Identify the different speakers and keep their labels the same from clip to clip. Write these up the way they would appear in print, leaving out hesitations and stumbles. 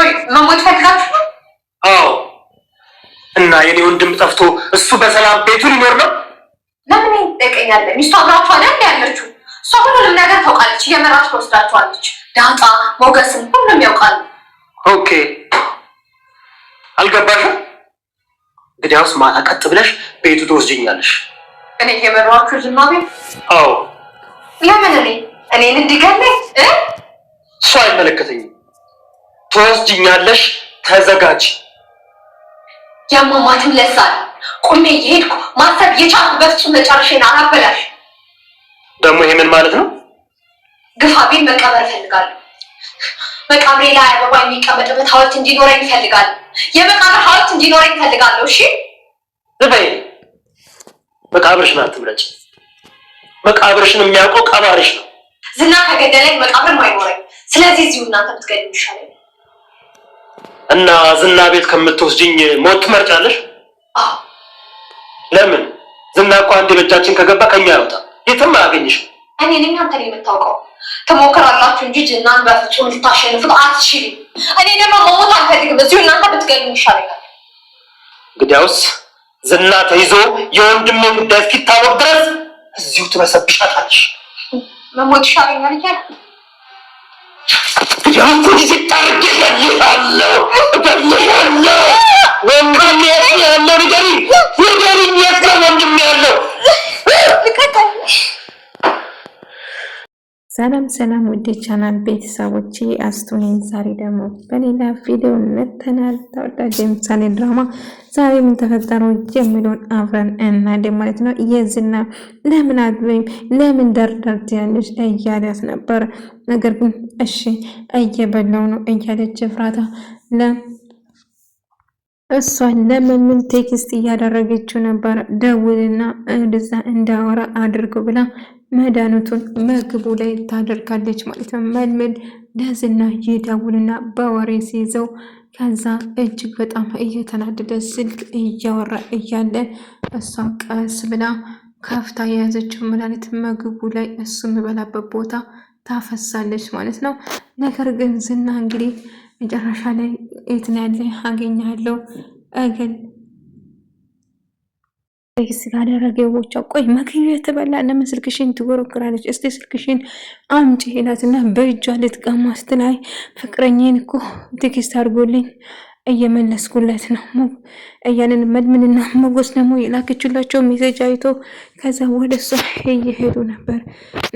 Speaker 1: ቆይ መሞት ፈልጋችሁ?
Speaker 2: አዎ። እና የኔ ወንድም ጠፍቶ እሱ በሰላም ቤቱ ሊኖር ነው?
Speaker 1: ለምን ይጠቀኛል? ሚስቱ አብራችሁ አይደል ያለችው? እሷ ሁሉንም ነገር ታውቃለች፣ እየመራች ትወስዳችኋለች። ዳጣ ሞገስን ሁሉም ያውቃሉ።
Speaker 2: ኦኬ አልገባሽም? እንግዲያውስ ማታ ቀጥ ብለሽ ቤቱ ትወስጂኛለሽ።
Speaker 1: እኔ እየመራችሁ ዝም ቤት?
Speaker 2: አዎ።
Speaker 1: ለምን እኔን እንዲገለኝ?
Speaker 2: እሱ አይመለከተኝም። ትወስጂኛለሽ፣ ተዘጋጅ።
Speaker 1: ያማማትም ለሳል ቆሜ እየሄድኩ ማሰብ እየቻልኩ በፍጹም መጨረሻዬን አላበላሽ።
Speaker 2: ደግሞ ይሄ ምን ማለት ነው?
Speaker 1: ግፋ ቤት መቀበር እፈልጋለሁ። መቃብሬ ላይ አበባ የሚቀመጥበት ሐውልት እንዲኖረኝ እፈልጋለሁ። የመቃብር ሐውልት እንዲኖረኝ እፈልጋለሁ። እሺ
Speaker 2: ዝበይ መቃብርሽን አትምረጭ። መቃብርሽን የሚያውቀው ቀባሪሽ ነው።
Speaker 1: ዝና ከገደለኝ መቃብር አይኖረኝ። ስለዚህ እዚሁ እናንተ ብትገኙ ይሻላል።
Speaker 2: እና ዝና ቤት ከምትወስጂኝ ሞት ትመርጫለሽ?
Speaker 1: አዎ።
Speaker 2: ለምን? ዝና እኮ አንዴ በእጃችን ከገባ ከኛ ያወጣ የትም አያገኝሽም።
Speaker 1: እኔ ነኝ አንተን የምታውቀው። ትሞክራላችሁ እንጂ ዝናን በፍጹም ልታሸንፉት አትችልም። እኔ ደግሞ መሞት አልፈልግም። እዚሁ እናንተ ብትገኙ ይሻላል።
Speaker 2: እንግዲያውስ ዝና ተይዞ የወንድሜ ጉዳይ እስኪታወቅ ድረስ እዚሁ ትበሰብሻታለሽ።
Speaker 1: መሞት ይሻለኛል እያለ
Speaker 2: ያንቺ ሲታርቅ ያለው ወንድሜ ያለው ንገሪኝ የት ነው ወንድሜ ያለው?
Speaker 3: ሰላም ሰላም ውድ ቻናል ቤተሰቦቼ አስቱኔ ዛሬ ደግሞ በሌላ ቪዲዮ መጥተናል። ተወዳጅ ምሳሌ ድራማ ዛሬ ምን ተፈጠረው የሚለውን አብረን እናያለን ማለት ነው። የዝና ለምን አድበይም ለምን ደርደርት ያለች እያላት ነበር። ነገር ግን እሺ እየበላው ነው እያለች ፍራታ እሷ ለምን ቴክስት እያደረገችው ነበር። ደውልና እንደዛ እንዳወራ አድርገው ብላ መድኃኒቱን ምግቡ ላይ ታደርጋለች ማለት ነው። መልመድ ለዝና ይደውልና በወሬ ሲይዘው ከዛ እጅግ በጣም እየተናደደ ስልክ እያወራ እያለ እሷ ቀስ ብላ ከፍታ የያዘችው መድኃኒት ምግቡ ላይ እሱ የሚበላበት ቦታ ታፈሳለች ማለት ነው። ነገር ግን ዝና እንግዲህ መጨረሻ ላይ የት ነው ያለ አገኛለሁ እግል ስላደረገ ቦቻ ቆይ መክዩ የተበላ ለምን ስልክሽን ትጎረግራለች? እስቲ ስልክሽን አምጪ ይላትና በእጇ ልትቀማ ስትላይ ፍቅረኛዬን እኮ ቴክስት አድርጎልኝ እየመለስኩለት ነው እያንን መድምንና ሞገስ ደግሞ የላከችላቸው ሜሴጅ አይቶ ከዛ ወደ እሷ እየሄዱ ነበር።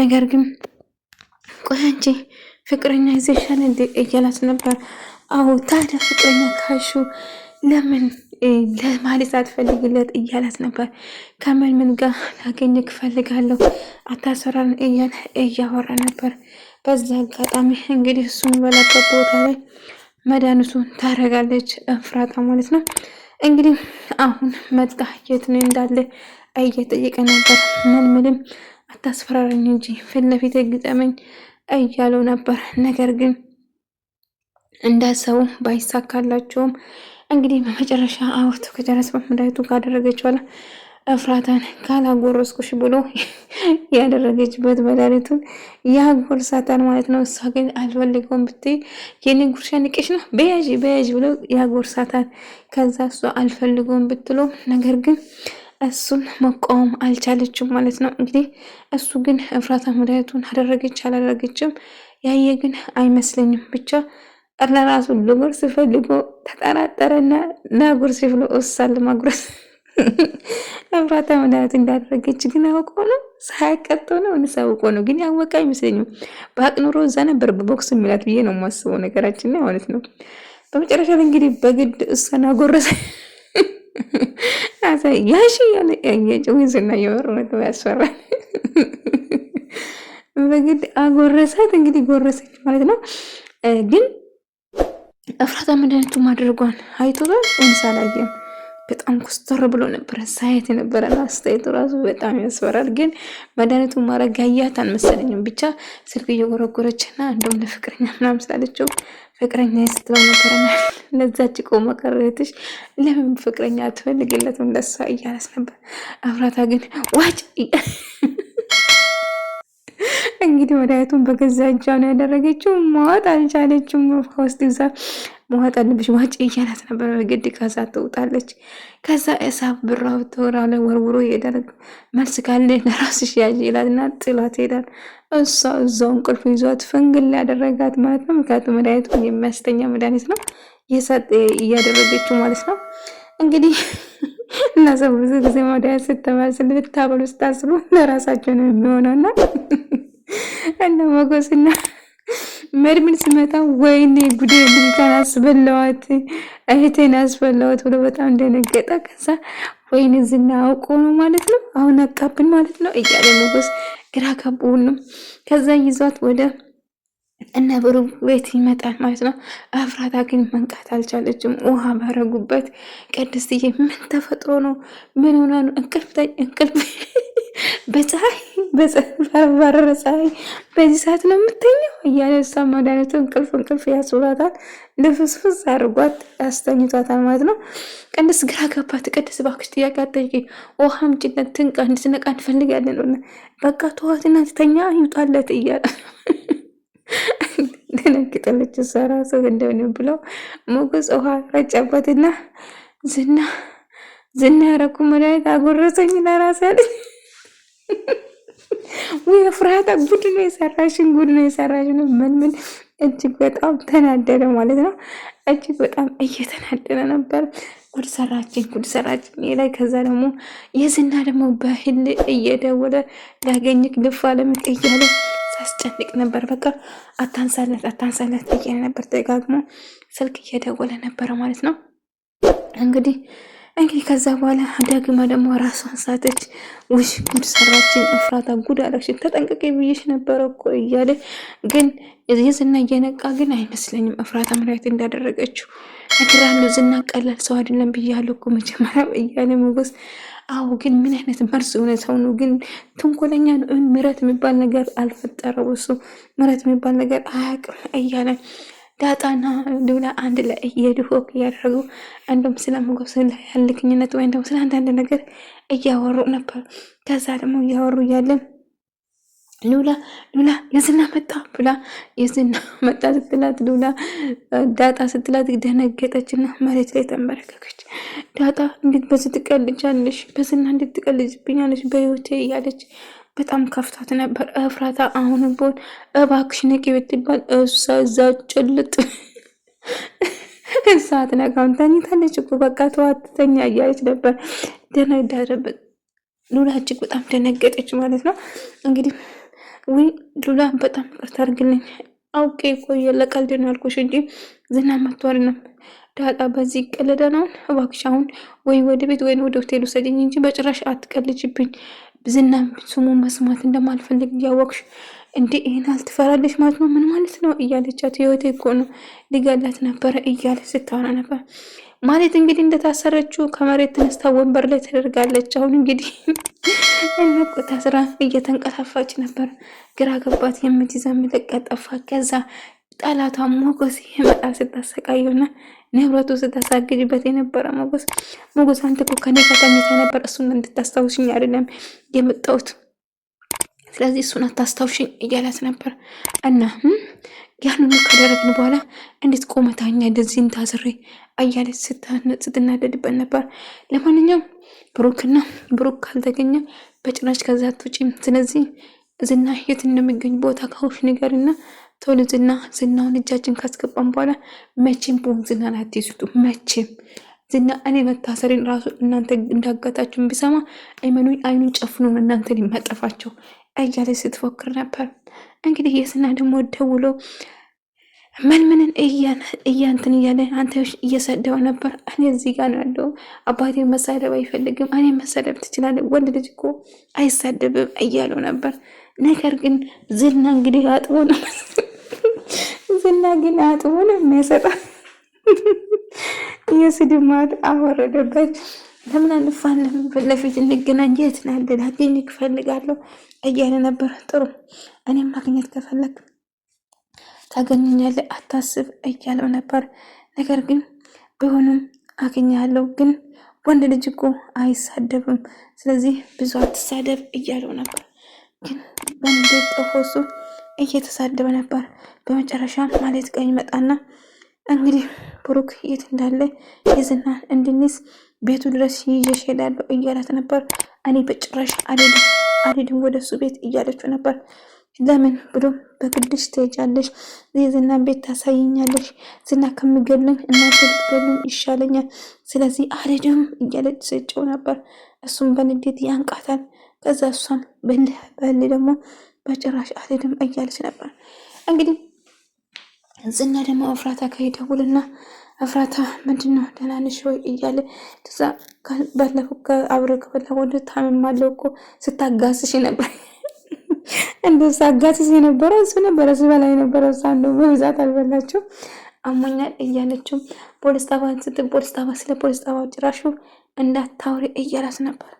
Speaker 3: ነገር ግን ቆይ አንቺ ፍቅረኛ ይዘሻል እንዴ እያላት ነበር። አዎ ታዲያ ፍቅረኛ ካሹ ለምን ለማለት አትፈልግለት እያላት ነበር። ከምን ጋር ላገኝክ እፈልጋለሁ አታሰራን እያለ እያወራ ነበር። በዛ አጋጣሚ እንግዲህ እሱን በላበት ቦታ ላይ መድኃኒቱን ታረጋለች ፍራታ ማለት ነው። እንግዲህ አሁን መጣ የት ነው እንዳለ እየጠየቀ ነበር። ምንም አታስፈራረኝ እንጂ ፊት ለፊት ግጠመኝ እያለው ነበር። ነገር ግን እንዳሰቡ ባይሳካላቸውም እንግዲህ በመጨረሻ አውርቶ ከጨረሰ መድኃኒቱ ካደረገች በኋላ እፍራታን ካላጎረስኩሽ ብሎ ያደረገችበት መድኃኒቱን ያጎርሳታል ማለት ነው። እሷ ግን አልፈልገውም ብትይ የኔ ጉርሻ ንቄሽ ነው በያዥ ብሎ ያጎርሳታል። ከዛ እሷ አልፈልገውም ብትሎ ነገር ግን እሱን መቃወም አልቻለችም ማለት ነው። እንግዲህ እሱ ግን እፍራታ መድኃኒቱን አደረገች አላደረገችም ያየ ግን አይመስለኝም። ብቻ ለራሱ ልጉርስ ፈልጎ ተጠራጠረና ለጉርስ ብሎ እሷን ለማጉረስ እፍራታ መድኃኒት እንዳደረገች ግን አውቆ ነው ሳያቀጠው ነው እንሳውቆ ነው ግን ያወቀ አይመስለኝም። በአቅ ኑሮ እዛ ነበር በቦክስ የሚላት ብዬ ነው የማስበው ነገራችን ላይ ማለት ነው። በመጨረሻ ላይ እንግዲህ በግድ እሷን አጎረሰ። ያሺ ያለ የጭዊዝና የወር ነው ያስፈራል። በግድ አጎረሳት። እንግዲህ ጎረሰች ማለት ነው። ግን እፍራታ መድኃኒቱ ማድረጓን አይቶታል እንሳላየም በጣም ኩስተር ብሎ ነበር ሳይት የነበረ አስተያየቱ ራሱ በጣም ያስፈራል። ግን መድኃኒቱ ማረጋያት አልመሰለኝም። ብቻ ስልክ እየጎረጎረችና እንደውም ለፍቅረኛ ምናምን ስላለችው ፍቅረኛ ስትለው ነበረና ለዛች ቆመ ቀረትሽ ለምን ፍቅረኛ አትፈልግለትም ለሷ እያለች ነበር። እፍራታ ግን ዋጭ እንግዲህ መድኃኒቱን በገዛ እጇ ነው ያደረገችው። ማዋጥ አልቻለችም። ውስጥ ይዛ መዋጥ አለብሽ ዋጭ እያላት ነበር። በግድ ከዛ ትውጣለች። ከዛ እሳብ ብራው ተወራ ላይ ወርውሮ ይሄዳል። መልስ ካለ ለራስሽ ያዥ ይላትና ጥላት ይሄዳል። እሷ እዛው እንቅልፍ ይዟት ፍንግል ያደረጋት ማለት ነው። ምክንያቱም መድኃኒቱ የሚያስተኛ መድኃኒት ነው እያደረገችው ማለት ነው። እንግዲህ እና ሰው ብዙ ጊዜ መድኃኒት ስትመስል ልታበሉ ስታስቡ ለራሳቸው ነው የሚሆነውና እና ሞገስና መድምን ሲመጣ ወይኔ ጉዴ ልጅቷን አስበላዋት እህቴን አስበላዋት ብሎ በጣም ደነገጠ። ከዛ ወይኔ ዝና አውቆ ነው ማለት ነው አሁን አቃብን ማለት ነው እያለ ሞገስ ግራ ገባው። ከዛ ይዟት ወደ እነ ብሩክ ቤት ይመጣል ማለት ነው። ኤፍራታ ግን መንቃት አልቻለችም። ውሃ ባረጉበት ቅድስትዬ ምን ተፈጥሮ ነው? ምን ሆና ነው? እንቅልፍ በፀሐይ ባረረ ፀሐይ በዚህ ሰዓት ነው የምተኛው እያለ እሷ መድኃኒቱ እንቅልፍ ያስብላታል። ልፍስፍስ አድርጓት ያስተኝቷታል ማለት ነው። ቅድስት ግራ ገባት። ቅድስት እባክሽ ጥያቄ አትጠይቂ፣ ውሃ አምጪለት ትንቃ እንድትነቃ እንፈልጋለን። በቃ ተዋትና ትተኛ ይውጣለት እያለ ደነግጠለች። እሷ ራሱ እንደሆነ ብለው ሞገስ ውሃ ረጨበትና ዝና ያረኩ መድኃኒት አጎረሰኝ ለራሴ አለኝ። ወይ ፍርሃታ ጉድ ነው የሰራሽን ምን እጅግ በጣም ተናደደ ማለት ነው። እጅግ በጣም እየተናደደ ነበር። ጉድ ሰራችን ላይ ከዛ ደግሞ የዝና ደግሞ በህል እየደወለ ላገኝክ ልፋ ለምቅ እያለ ሳስጨንቅ ነበር። በቃ አታንሳለት እያለ ነበር። ደጋግሞ ስልክ እየደወለ ነበረ ማለት ነው። እንግዲህ ከዛ በኋላ ደግማ ደግሞ ራሷን ሳተች። ውሽ ጉድ ሰራችን ኤፍራታ ጉድ አረግሽን ተጠንቀቂ ብዬሽ ነበረ እኮ እያለ ግን የዝና እየነቃ ግን አይመስለኝም ኤፍራታ መድኃኒት እንዳደረገችው እግራለሁ። ዝና ቀላል ሰው አይደለም ብያለሁ እኮ መጀመሪያ እያለ ሞገስ አዎ ግን ምን አይነት መርዝ የሆነ ሰው ነው ግን ትንኮለኛ ነው። ምረት የሚባል ነገር አልፈጠረው እሱ ምረት የሚባል ነገር አያውቅም እያለ ዳጣና ሉላ አንድ ላይ እየድሆክ እያደረጉ እንደውም ስለ ሞገስ ላይ ያልክኝነት ወይ እንደውም ስለ አንዳንድ ነገር እያወሩ ነበር። ከዛ ደግሞ እያወሩ እያለን ሉላ የዝና መጣ ብላ የዝና መጣ ስትላት ሉላ ዳጣ ስትላት ደነገጠችና መሬት ላይ ተንበረከከች። ዳጣ እንዴት በዚህ ትቀልጃለሽ? በዝና እንዴት ትቀልጅብኛለሽ በህይወቴ እያለች በጣም ከፍታት ነበር። ኤፍራታ አሁንም ቢሆን እባክሽ ንቂ ብትባል እሷ እዛ ጭልጥ እሳት ነጋውን ተኝታለች እኮ በቃ ተዋትተኛ እያለች ነበር። ደነዳረበት ሉላ እጅግ በጣም ደነገጠች ማለት ነው። እንግዲህ ወይ ሉላ በጣም ይቅርታ አድርግልኝ አውቄ እኮ ለቀልድ ነው ያልኩሽ እንጂ ዝና መጥቷል ነው። ዳጣ በዚህ ቀለደ ነው። እባክሽ አሁን ወይ ወደ ቤት ወይ ወደ ሆቴል ውሰጂኝ እንጂ በጭራሽ አትቀልጅብኝ። ዝና ስሙን መስማት እንደማልፈልግ እያወቅሽ እንዴ ይሄን አልትፈራለሽ ማለት ነው? ምን ማለት ነው እያለቻት ህይወቴ እኮ ነው ሊገላት ነበረ እያለ ስታወራ ነበር ማለት እንግዲህ እንደታሰረችው ከመሬት ተነስታ ወንበር ላይ ተደርጋለች። አሁን እንግዲህ እነቆ ታስራ እየተንቀላፋች ነበር። ግራ ገባት። የምትይዛ ምልቀት ጠፋ። ከዛ ጠላቷ ሞገስ ይመጣ ስታሰቃየውና ንብረቱ ስታሳግጅበት የነበረ ሞገስ አንተ እኮ ከኔ ከተኝታ ነበር እሱን እንድታስታውሽኝ አይደለም የመጣሁት ስለዚህ እሱን አታስታውሽኝ እያላት ነበር። እና ያንኑ ካደረግን በኋላ እንዴት ቆመታኛ እንደዚህ ታስሬ እያለች ስትናደድበት ነበር። ለማንኛውም ብሩክ ካልተገኘ በጭራሽ ከዛ አትወጪም። ስለዚህ ዝና የት እንደሚገኝ ቦታ ካውሽ ንገሪና ቶሎ ዝናውን እጃችን ካስገባን በኋላ መቼም ቦም ዝናን አትይዙት። መቼም ዝና እኔ መታሰሪን ራሱ እናንተ እንዳጋታችሁን ቢሰማ አይመኑኝ አይኑን ጨፍኖ እናንተ ሊመጠፋቸው እያለች ስትፎክር ነበር። እንግዲህ የዝና ደግሞ ደውሎ ምንን እያንትን እያለ አንተ እየሰደው ነበር። እኔ እዚህ ጋር ነው ያለው። አባቴ መሳደብ አይፈልግም። እኔ መሳደብ ትችላለህ፣ ወንድ ልጅ እኮ አይሳደብም እያለው ነበር። ነገር ግን ዝና እንግዲህ አጥቦ ነው የሚያሰጣ የስድብ ማት አወረደበት። ለምን አንፋለም? ለፊት እንገናኝ፣ የት ነህ? ላገኝህ እፈልጋለሁ እያለ ነበር። ጥሩ እኔም ማግኘት ከፈለግ ታገኘኛለህ፣ አታስብ እያለው ነበር። ነገር ግን ቢሆንም አገኛለሁ፣ ግን ወንድ ልጅ እኮ አይሳደብም፣ ስለዚህ ብዙ አትሳደብ እያለው ነበር። ግን በንዴት ጠፎ እሱ እየተሳደበ ነበር። በመጨረሻ ማለት ቀኝ መጣና እንግዲህ ብሩክ የት እንዳለ የዝናን እንድንይዝ ቤቱ ድረስ ይዤሽ እሄዳለሁ እያላት ነበር። እኔ በጭራሽ አልሄድም ወደ እሱ ቤት እያለችው ነበር። ለምን ብሎ በግድሽ ትሄጃለሽ? የዝናን ቤት ታሳይኛለሽ? ዝና ከምገለኝ እናንተ ብትገሉኝ ይሻለኛል። ስለዚህ አልሄድም እያለች ስጨው ነበር። እሱም በንዴት ያንቃታል። ከዛ እሷም በልህ ደግሞ በጭራሽ አልሄድም እያለች ነበር። እንግዲህ ዝና ደግሞ እፍራታ ከይደውልና እፍራታ ምንድነው ደህና ነሽ ወይ እያለ ተዛ ባለፈው ከአብረ ከበላ ወደ ታምማለው እኮ ስታጋስሽ ነበር እንደው ሳጋስሽ የነበረው እሱ ነበረ። ሲበላ የነበረው እሷ እንደው በብዛት አልበላቸው አሞኛል እያለችው ፖሊስ ጣቢያ ስትል ፖሊስ ጣቢያ ስለ ፖሊስ ጣቢያው ጭራሹ እንዳታውሪ እያላት ነበር።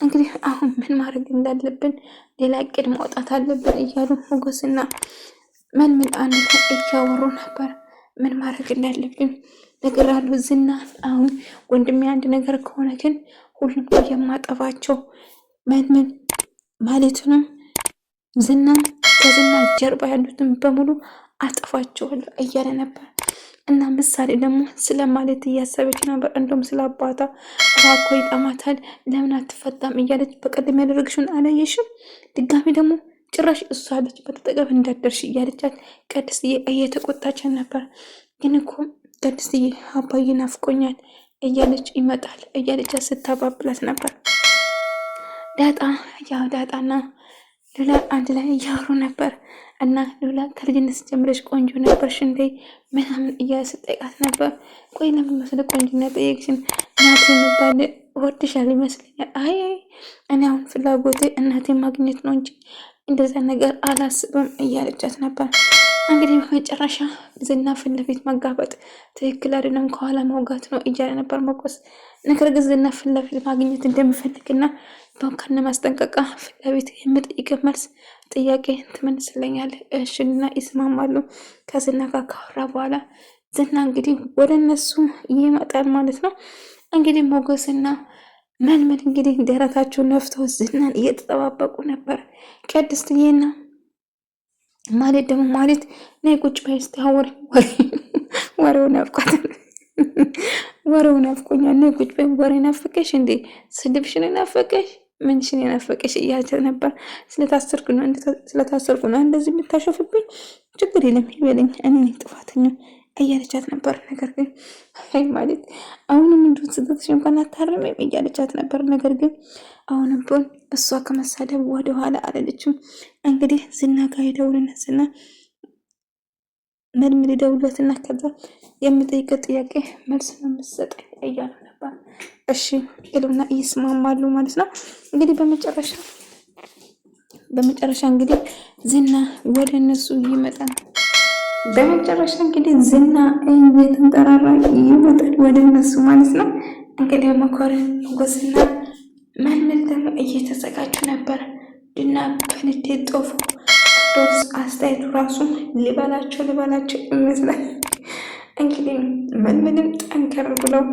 Speaker 3: እንግዲህ አሁን ምን ማድረግ እንዳለብን ሌላ እቅድ ማውጣት አለብን እያሉ ሞገስና ምን አንድ እያወሩ ነበር። ምን ማድረግ እንዳለብን ነግራሉ። ዝና አሁን ወንድሜ አንድ ነገር ከሆነ ግን ሁሉም የማጠፋቸው ምን ማለት ነው። ዝናን ከዝና ጀርባ ያሉትን በሙሉ አጠፋቸዋለሁ እያለ ነበር። እና ምሳሌ ደግሞ ስለ ማለት እያሰበች ነበር። እንደውም ስለ አባቷ እኮ ይጠማታል ለምን አትፈታም እያለች በቀደም ያደረግሽውን አላየሽም? ድጋሚ ደግሞ ጭራሽ እሷ አለች በተጠቀም እንዳደርሽ እያለቻት ቅድስትዬ እየተቆጣችን ነበር። ግን እኮ ቅድስትዬ አባዬ ናፍቆኛል እያለች ይመጣል እያለቻት ስታባብላት ነበር። ዳጣና ሉላ አንድ ላይ እያወሩ ነበር። እና ሉላ ከልጅነት ጀምረሽ ቆንጆ ነበርሽ እንዴ ምናምን እያለ ስጠይቃት ነበር። ቆይ ለምን መስለ ቆንጆነት ጠየቅሽን? እናቴ የሚባል ወድሻል ይመስለኛል። አይ እኔ አሁን ፍላጎቴ እናቴ ማግኘት ነው እንጂ እንደዛ ነገር አላስብም እያለቻት ነበር። እንግዲህ በመጨረሻ ዝና ፊት ለፊት መጋፈጥ ትክክል አይደለም፣ ከኋላ መውጋት ነው እያለ ነበር ሞገስ። ነገር ግን ዝና ፊት ለፊት ማግኘት እንደሚፈልግና ከነ ማስጠንቀቃ ፊት ለፊት የምጠይቅ መልስ ጥያቄ ትመልስልኛለህ? እሺና ይስማማሉ። ከዝና ጋር ካወራ በኋላ ዝና እንግዲህ ወደ እነሱ ይመጣል ማለት ነው። እንግዲህ ሞገስና መልመል እንግዲህ ደረታቸውን ነፍተው ዝናን እየተጠባበቁ ነበር። ቅድስትዬና ማለት ደግሞ ማለት ነይ ቁጭ በይ እስቲ አውሪ ወሬው ናፍቆኛል ወሬው ናፍቆኛል ነይ ቁጭ በይ ወሬ ናፈቀሽ እንዴ ስድብሽን ናፈቀሽ ምንሽን ናፈቀሽ እያለች ነበር። ስለታሰርኩ ነው እንደዚህ የምታሸፍብኝ ችግር የለም ይበለኝ እኔ ነኝ ጥፋተኛ እያለቻት ነበር። ነገር ግን አይ ማለት አሁንም እንዱን ስህተትሽ እንኳን አታርምም እያለቻት ነበር። ነገር ግን አሁንም ቢሆን እሷ ከመሳደብ ወደኋላ አላለችም። እንግዲህ ዝና ጋር ይደውልና ዝና ምን ይደውልለትና ከዛ የምጠይቀው ጥያቄ መልስ ነው የምትሰጠኝ እያሉ ነበር። እሺ ይሉና ይስማማሉ ማለት ነው። እንግዲህ በመጨረሻ እንግዲህ ዝና ወደ እነሱ ይመጣል። በመጨረሻ እንግዲህ ዝና እየተንጠራራ ይመጣል ወደ እነሱ ማለት ነው። እንግዲህ መኮንን ሞገስና መልመል ደግሞ እየተዘጋጁ ነበር። ድና በንዴት ጦፎ ዶስ አስተያየቱ ራሱ ሊበላቸው ይመስላል። እንግዲህ መልመልም ጠንከር ብለው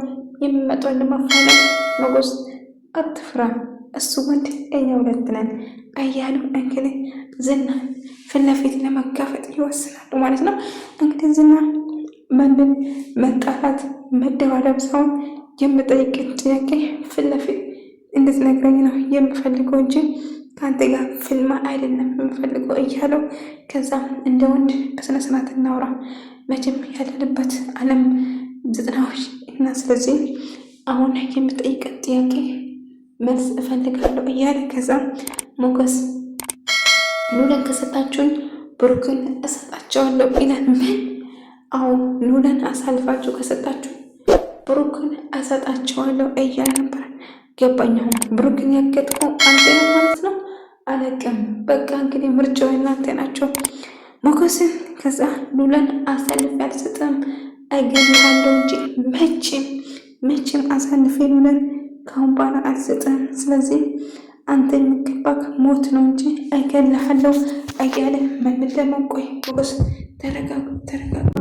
Speaker 3: የሚመጣውን ለማፋለም ሞገስ አትፍራ እሱ ወንድ እኛ ሁለት ነን እያሉ እንግዲህ ዝና ፊት ለፊት ለመጋፈጥ ይወስናሉ ማለት ነው። እንግዲህ ዝና መልመል መጣላት መደባደብ ሳይሆን የምጠይቅን ጥያቄ ፊት ለፊት እንድትነግረኝ ነው የምፈልገው እንጂ ከአንተ ጋር ፊልም አይደለም የምፈልገው እያለው ከዛ እንደ ወንድ በስነስርዓት እናውራ መቼም ያለንበት ዓለም ዘጠናዎች እና ስለዚህ አሁን የምጠይቅን ጥያቄ መልስ እፈልጋለሁ እያለ ከዛ ሞገስ ሉላን ከሰጣችሁኝ ብሩክን እሰጣቸዋለሁ ይላል። ምን? አዎ ሉላን አሳልፋችሁ ከሰጣችሁ ብሩክን እሰጣቸዋለሁ እያለ ነበር። ገባኝ። አሁን ብሩክን ያገጥከው አንተ ነው ማለት ነው። አለቅም በቃ እንግዲህ ምርጫው እናንተ ናቸው። ሞገስን ከዛ ሉላን አሳልፌ አልሰጥም እገልሃለሁ እንጂ መቼም አሳልፌ ሉላን ካሁን በኋላ አልሰጥም። ስለዚህ አንተ የሚገባክ ሞት ነው እንጂ እገልሃለሁ እያለ መልመል ደግሞ ቆይ ሞገስ ተረጋጋ